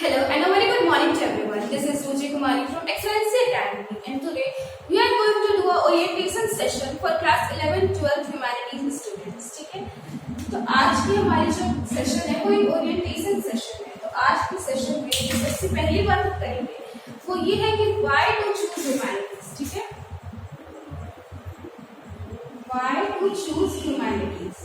Hello and a very good morning to everyone. This is Suji Kumari from Excellency Academy, and today we are going to do a orientation session for class 11-12 humanities students. ठीक है, तो आज की हमारी जो session है वो एक ओरिएंटेशन सेशन है। तो आज की सेशन में जो सबसे पहली बात हम करेंगे वो ये है कि why to choose humanities। ठीक है, why to choose humanities।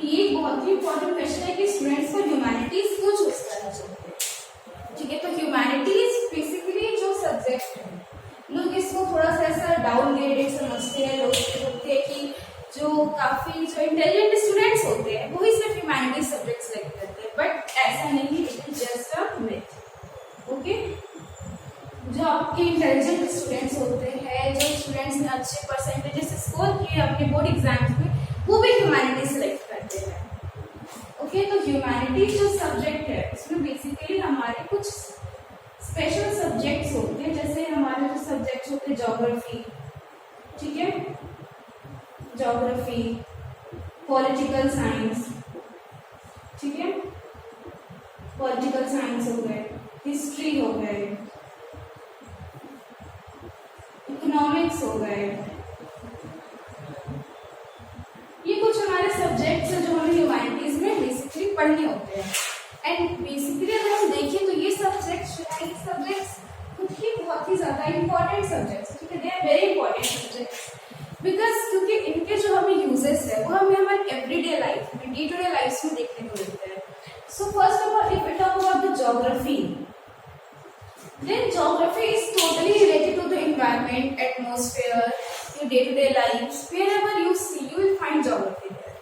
ये बहुत ही इंपॉर्टेंट क्वेश्चन है कि स्टूडेंट्स को ह्यूमैनिटीज क्यों चूज करना चाहिए। ठीक है, तो ह्यूमैनिटीज बेसिकली जो सब्जेक्ट है, लोग इसको थोड़ा सा ऐसा डाउनग्रेडेड समझते हैं। लोग बोलते हैं कि जो काफी जो इंटेलिजेंट स्टूडेंट्स होते हैं वही सिर्फ ह्यूमैनिटीज सब्जेक्ट सेलेक्ट करते हैं, बट ऐसा नहीं, it is just a myth. Okay, जो आपके इंटेलिजेंट स्टूडेंट्स होते हैं, जो स्टूडेंट्स ने अच्छे परसेंटेजेस स्कोर किए अपने बोर्ड एग्जाम्स में, वो भी ह्यूमैनिटीज सेलेक्ट करते हैं। ओके, तो ह्यूमैनिटीज जो सब्जेक्ट है इसमें बेसिकली हमारे कुछ स्पेशल सब्जेक्ट्स होते हैं। जैसे हमारे जो सब्जेक्ट्स होते हैं ज्योग्राफी, ठीक है, ज्योग्राफी, पॉलिटिकल साइंस, ठीक है, पॉलिटिकल साइंस हो गए, हिस्ट्री हो गए, इकोनॉमिक्स हो गए, ये कुछ हमारे सब्जेक्ट्स हैं जो हमें ह्यूमैनिटीज में बेसिकली पढ़ने होते हैं। एंड बेसिकली अगर हम देखें तो ये सब्जेक्ट्स खुद ही बहुत ही ज्यादा इंपॉर्टेंट सब्जेक्ट्स, ठीक है, they are very important subjects because क्योंकि इनके जो हमें यूजेस है वो हमें हमारे एवरीडे लाइफ में, डे टू डे लाइफ में देखने को मिलते हैं। So first of all, if we talk about the geography, then geography is totally related to the environment, atmosphere, your day-to-day lives. Wherever you see, you will find geography there.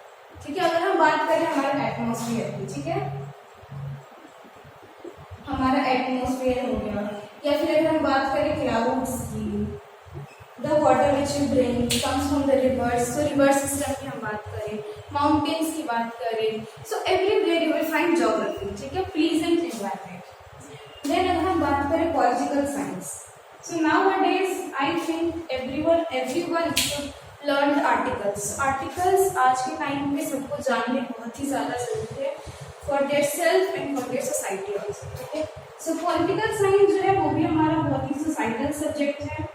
ठीक है, अगर हम बात करें हमारा एटमॉस्फेयर की, ठीक है, हमारा एटमॉस्फेयर हो गया, या फिर अगर हम बात करें क्लाउड्स की, the water which you drink comes from the reverse, तो रिवर सिस्टम की हम बात करें, माउंटेन्स की बात करें, so everywhere you will find geography. ठीक है, प्लीजेंट एनवायरमेंट। देन अगर हम बात करें political science, so nowadays I think everyone should learn articles. Articles आज के टाइम में सबको जानने बहुत ही ज़्यादा जरूरी है for their self and for their society also. ठीक है, सो पॉलिटिकल साइंस जो है वो भी हमारा बहुत ही सोसाइटल सब्जेक्ट है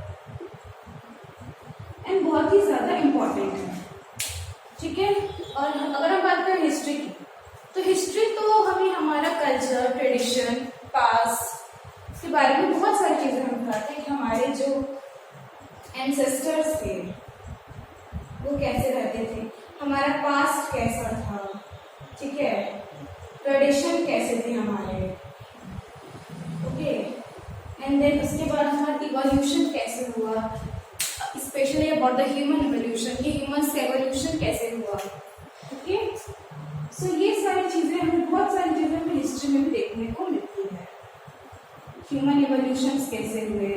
एंड बहुत ही ज़्यादा इम्पॉर्टेंट है। ठीक है, और अगर हम बात करें हिस्ट्री की, तो हिस्ट्री तो हमें हमारा कल्चर, ट्रेडिशन, पास्ट के बारे में बहुत सारी चीजें हम बताते हैं कि हमारे जो एंसेस्टर्स थे वो कैसे रहते थे, हमारा पास्ट कैसा था, ठीक है, ट्रेडिशन कैसे थे हमारे, ओके, एंड देन उसके बाद हमारा इवोल्यूशन कैसे हुआ, specially about the human evolution, कि ह्यूमन से एवोल्यूशन कैसे हुआ। ओके, सो ये सारी चीजें हमें, बहुत सारी चीजें हमें हिस्ट्री में भी देखने को मिलती है। ह्यूमन इवोल्यूशंस कैसे हुए।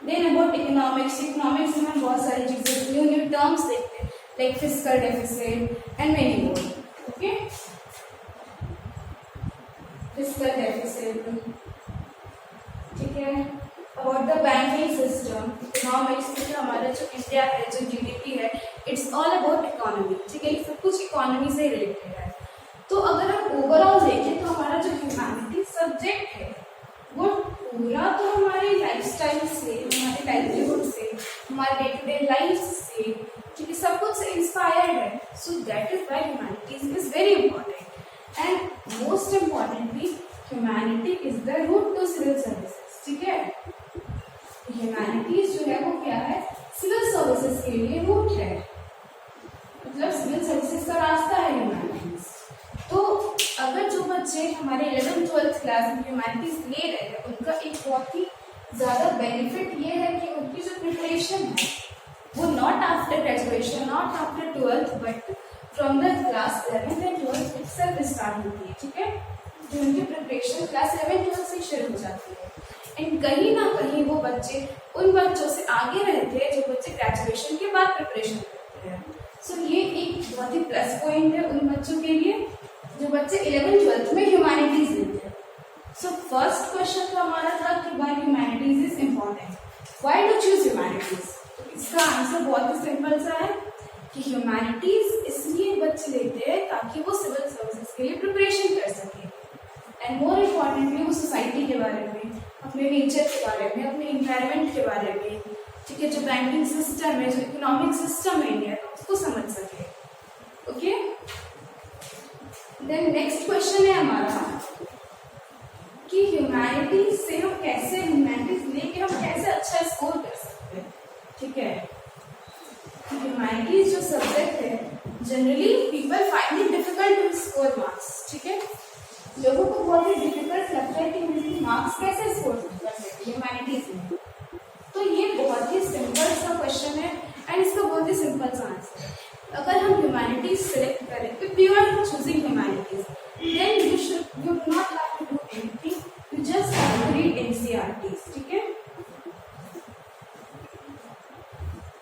देन अबाउट इकोनॉमिक्स, इकोनॉमिक्स में हम बहुत सारी चीजें, न्यू न्यू टर्म्स देखते हैं, like fiscal deficit and many more. Okay, fiscal deficit, ठीक है, about the banking system. Economics में जो हमारा जो इंडिया है, जो जीडीपी है, इट्स ऑल अबाउट इकोनॉमी। ठीक है, सब कुछ इकोनॉमी से रिलेटेड है। तो अगर हम ओवरऑल देखें तो हमारा जो ह्यूमैनिटी सब्जेक्ट है वो पूरा तो हमारे लाइफस्टाइल से, हमारे लाइवलीहुड से, हमारे डे टू डे लाइफ से, ठीक है, सब कुछ से इंस्पायर्ड है। So that is why humanities is very important and most importantly humanity is the root to civil services. ठीक है, ह्यूमैनिटीज जो है वो क्या है, सिविल सर्विसेज के लिए रूट है, मतलब सिविल सर्विसेज का रास्ता है ह्यूमैनिटीज। तो अगर जो बच्चे हमारे 11th-12th क्लास में ह्यूमैनिटीज ले रहे हैं उनका एक बहुत ही ज़्यादा बेनिफिट ये है कि उनकी जो प्रिपरेशन है वो not after graduation, not after 12th, but from the class 11th and 12th itself start होती है। ठीक है, जो उनकी प्रिपरेशन क्लास 11th-12th से शुरू हो जाती है एंड कहीं ना कहीं वो बच्चे उन बच्चों से आगे रहते हैं जो बच्चे ग्रेजुएशन के बाद प्रिपरेशन करते हैं। सो ये एक बहुत ही प्लस पॉइंट है उन बच्चों के लिए जो बच्चे 11th-12th में ह्यूमैनिटीज लेते हैं। सो फर्स्ट क्वेश्चन तो हमारा था कि why humanities is important, why to choose humanities. इसका आंसर बहुत ही सिंपल सा है कि ह्यूमैनिटीज इसलिए बच्चे लेते हैं ताकि वो सिविल सर्विसेज के लिए प्रिपरेशन कर सके। एंड मोर इम्पॉर्टेंटली वो सोसाइटी के बारे में, अपने नेचर के बारे में, अपने इन्वायरमेंट के बारे में, ठीक है, जो बैंकिंग सिस्टम है, जो इकोनॉमिक सिस्टम है इंडिया का, उसको समझ सके। ओके, देन नेक्स्ट क्वेश्चन है हमारा कि ह्यूमैनिटीज से हम कैसे, ह्यूमैनिटीज लेके हम कैसे अच्छा स्कोर कर सकते हैं। ठीक है, ह्यूमैनिटीज जो सब्जेक्ट है generally people find it difficult to score marks. ठीक है, लोगों को बहुत ही डिफिकल्ट लगता है कि मार्क्स कैसे स्कोर कर सकते हैं ह्यूमैनिटीज में। तो ये बहुत ही सिंपल सा क्वेश्चन है एंड इसका बहुत ही सिंपल सा आंसर है। अगर हम ह्यूमैनिटीज सेलेक्ट करें, if you are choosing humanities, then you do not have to do anything, you just have to read NCERTs. ठीक है,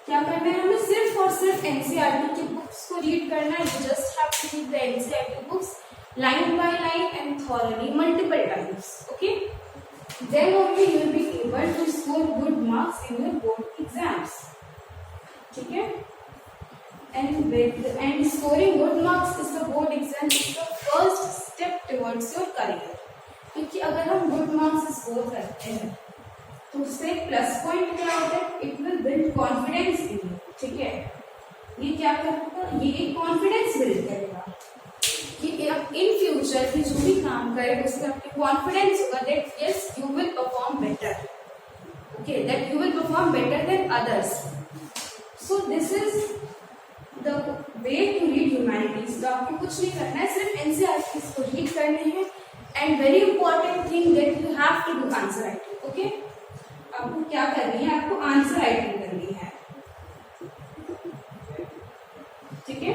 क्या करना है हमें, सिर्फ और सिर्फ एनसीईआरटी की बुक्स को रीड करना है। You just have to read the NCERT books line by line and thoroughly multiple times. Okay, then only you will be able to score good marks in your board exams. ठीक है, and scoring good marks is the board exam is the first step towards your career. क्योंकि अगर हम good marks score करते हैं तो उससे plus point क्या होता है, it will build confidence in you. ठीक है, ये क्या करेगा, ये एक कॉन्फिडेंस बिल्ड करेगा कि आप इन फ्यूचर की जो भी काम करें उसमें आपके कॉन्फिडेंस होगा that yes you will perform better. Okay, that you will perform better than others. So this is the way to read humanities. तो आपको कुछ नहीं करना है, सिर्फ एनसीईआरटीज को रीड करने हैं and very important thing that you have to do answer writing. Okay, आपको क्या करनी है, आपको आंसर राइटिंग करनी है। ठीक है,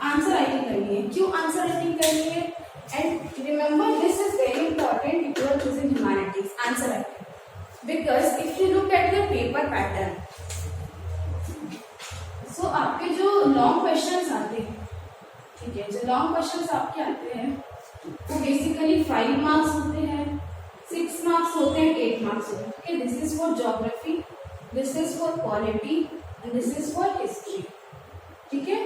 आंसर राइटिंग करनी है। क्यों आंसर राइटिंग करनी है, and remember this is very important if you are choosing humanities, answer writing, because if you look at the paper pattern, so आपके जो लॉन्ग क्वेश्चंस आते हैं, ठीक है, जो लॉन्ग क्वेश्चंस आपके आते हैं वो बेसिकली 5 मार्क्स होते हैं, 6 मार्क्स होते हैं, 8 मार्क्स होते हैं। Okay, this is for geography, this is for polity and this is for history. ठीक है,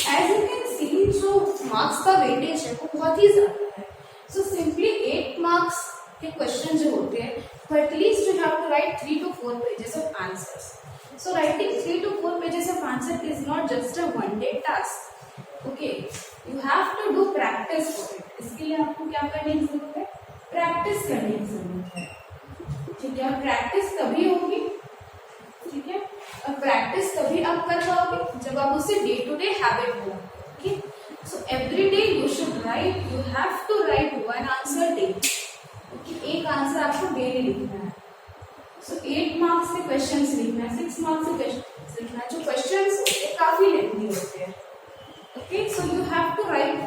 एज यू कैन सी जो मार्क्स का वेटेज है वो बहुत ही ज्यादा है। सो सिंपली 8 मार्क्स के क्वेश्चन जो होते हैं, तो at least you have to write 3 to 4 pages of answers. So writing 3 to 4 pages of answer is not just a one-day task. Okay, you have to do practice for it. इसके लिए आपको क्या करने की जरूरत है, प्रैक्टिस करने की जरूरत है। ठीक है, और प्रैक्टिस तभी होगी, ठीक है, और प्रैक्टिस तभी आप कर पाओगे जब आप उसे डे टू डे हैबिट हो। Okay, so every day you should write, you have to write 1 answer daily. Okay, एक आंसर आपको डेली लिखना है। सो 8 मार्क्स के क्वेश्चंस लिखना है, 6 मार्क्स के क्वेश्चंस लिखना है। जो क्वेश्चंस होते हैं काफी लेंथी होते हैं। Okay, so you have to write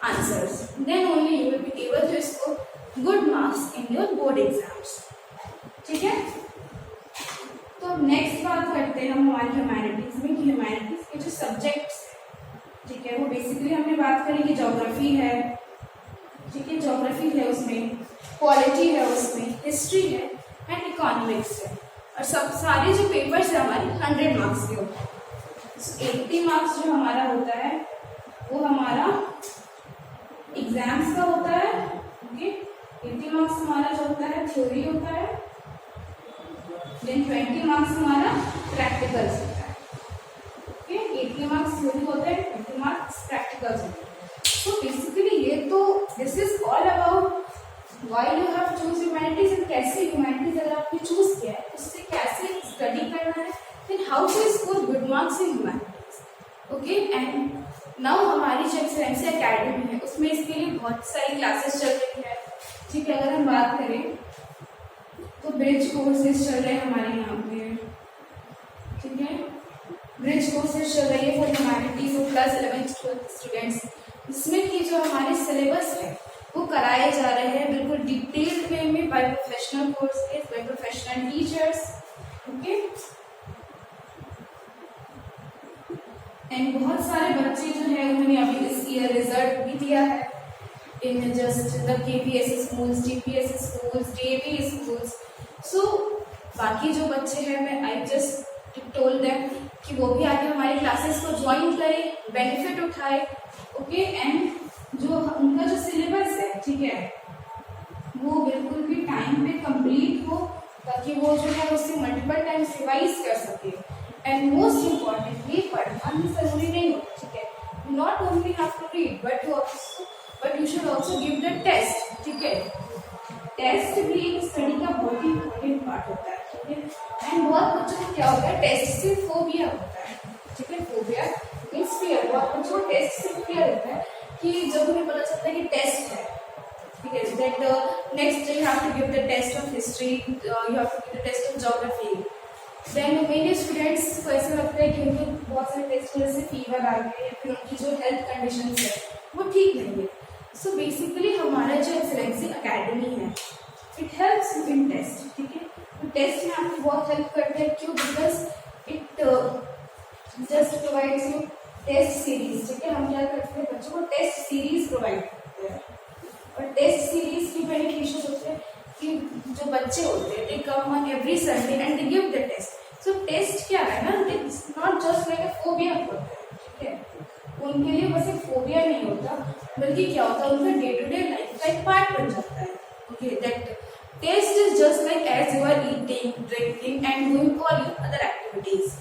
answers, then only you will be able to score good marks in your board exams. ठीक है, तो अब नेक्स्ट बात करते हैं हम हमारी ह्यूमैनिटीज में कि ह्यूमैनिटीज के जो सब्जेक्ट्स, ठीक है, वो बेसिकली हमने बात करी कि ज्योग्राफी है, ठीक है, ज्योग्राफी है, उसमें पॉलिटी है, उसमें हिस्ट्री है एंड इकोनॉमिक्स है। और सब सारे जो पेपर्स है हमारे 100 मार्क्स के होते हैं। सो 80 मार्क्स जो हमारा होता है वो हमारा एग्जाम्स का होता है। ओके, 80 मार्क्स हमारा जो होता है थ्योरी होता है, देन 20 मार्क्स हमारा प्रैक्टिकल्स होता है। ओके, 80 मार्क्स थ्योरी होते हैं, 20 मार्क्स प्रैक्टिकल्स होते हैं। सो बेसिकली ये तो this is all about why you have choose humanities and कैसे ह्यूमैनिटीज अगर आपने चूज किया है उससे कैसे स्टडी करना है, then how to score good marks in humanities. Okay, and now हमारी जो एक्सेलेंसी एकेडमी है उसमें इसके लिए बहुत सारी क्लासेस चल रही है। ठीक है, अगर हम बात करें तो ब्रिज कोर्सेज चल रहे हैं हमारे यहाँ पे। ठीक है, ब्रिज कोर्सेज चल रही है फॉर ह्यूमैनिटीज और क्लास 11th-12th स्टूडेंट्स। इसमें की जो हमारे सिलेबस है वो कराए जा रहे हैं बिल्कुल डिटेल्ड वे में by professional courses, by professional teachers. Okay, and बहुत सारे बच्चे जो है उन्होंने अभी इस ईयर रिजल्ट भी दिया है in just the KPSC schools, GPSC schools, DAV schools. So बाकी जो बच्चे हैं मैं आई जस्ट टोल्ड देम कि वो भी आके हमारी क्लासेस को ज्वाइन करे, बेनिफिट उठाए। ओके, एंड जो उनका जो सिलेबस है, ठीक है, वो बिल्कुल भी टाइम पे कंप्लीट हो, ताकि वो जो है उससे मल्टीपल टाइम्स रिवाइज कर सके। एंड मोस्ट इम्पॉर्टेंटली पढ़ना भी जरूरी नहीं होता, ठीक है, not only have to read but you should also give the test, ठीक है। टेस्ट भी एक स्टडी का बहुत ही इम्पोर्टेंट पार्ट होता है, ठीक है। एंड बहुत बच्चों को क्या होता है, टेस्ट से फोबिया होता है, ठीक है। Phobia means fear. बहुत बच्चों को टेस्ट से फियर होता है कि जब उन्हें पता चलता है कि टेस्ट है, ठीक है, that next you have to give the test of history, you have to give the test of geography. Then मेरे स्टूडेंट्स को ऐसा लगता है कि उनके बहुत सारे टेस्ट की वजह से फीवर आ गया या फिर उनकी जो हेल्थ कंडीशन है वो ठीक नहीं है। सो बेसिकली हमारा जो एक्सेलेंसी अकेडमी है, it helps you in test, ठीक है। तो टेस्ट में आपको बहुत हेल्प करते हैं, क्यों? Because it just provides you test series, ठीक है। हम क्या करते हैं, बच्चों को टेस्ट सीरीज प्रोवाइड करते हैं। और टेस्ट सीरीज की बेनिफिशियल होते हैं कि जो बच्चे होते हैं, they come on every Sunday and they give the test. So test क्या है ना, it's not just like a phobia होता है, ठीक है। उनके लिए बस एक फोबिया नहीं होता, बल्कि क्या होता है, उनका डे टू डे लाइफ का एक पार्ट बन जाता है। Okay, that test is just like as you are eating, drinking and doing all other activities.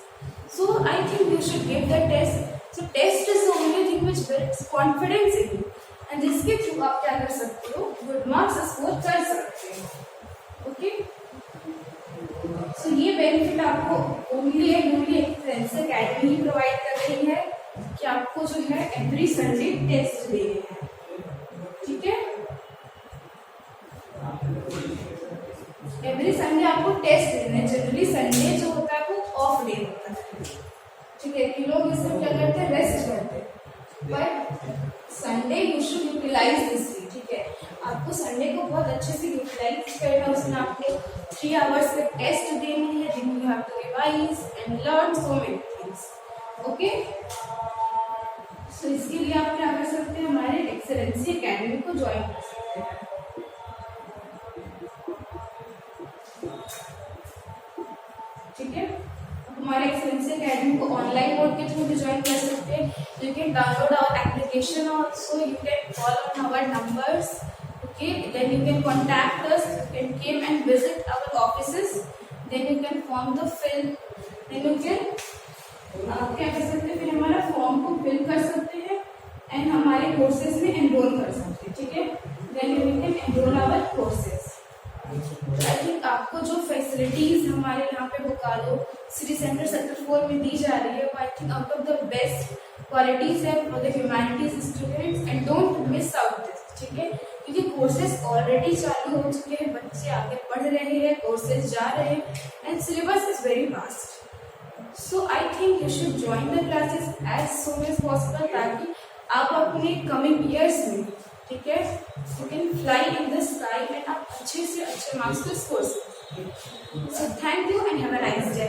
So I think you should give the test. So test is the only thing which builds confidence in you, and जिसके through आप क्या कर सकते हो, good marks score कर सकते हो। Okay, सो ये बेनिफिट आपको ओनली एक्सेलेंस अकेडमी ही प्रोवाइड कर रही है कि आपको जो है एवरी संडे टेस्ट दे रहे हैं, ठीक है। एवरी संडे आपको टेस्ट देना है। जनरली संडे जो होता है वो ऑफ डे होता है, ठीक है, कि लोग इसमें क्या करते हैं, रेस्ट करते हैं। But Sunday you should utilise this day, ठीक है। आपको संडे को बहुत अच्छे से यूटिलाइज करना है। उसमें आपको 3 आवर्स का टेस्ट देनी है, जिनमें you have to revise and learn so many things. Okay, so इसके लिए आप क्या कर सकते हैं, हमारे एक्सेलेंसी अकेडमी को ज्वाइन कर सकते हैं, ठीक है। हमारे एक्सेलेंसी अकेडमी को ऑनलाइन मोड के थ्रू भी ज्वाइन कर सकते हैं। You can download our application also, you can call on our numbers, okay, then you can contact us, you can came and visit our offices, then you can form the fill, then you can क्या कर सकते हैं, फिर हमारा form को fill कर सकते हैं एंड हमारे कोर्सेज में एनरोल कर सकते हैं, ठीक है। Then you can enrol our courses. I think आपको जो फैसिलिटीज हमारे यहाँ पे बोकारो सिटी सेंटर सेक्टर 4 में दी जा रही है, वो I think out of the best qualities है for the humanities students, and don't miss out this, ठीक है, क्योंकि कोर्सेज ऑलरेडी चालू हो चुके हैं, बच्चे आगे पढ़ रहे हैं, कोर्सेज जा रहे हैं, and syllabus is very vast. So I think you should join the classes as soon as possible, ताकि आप अपने कमिंग ईयर्स में, ठीक है, you can fly in the sky and आप अच्छे से अच्छे मार्क्स को स्कोर सकते। So thank you and have a nice day.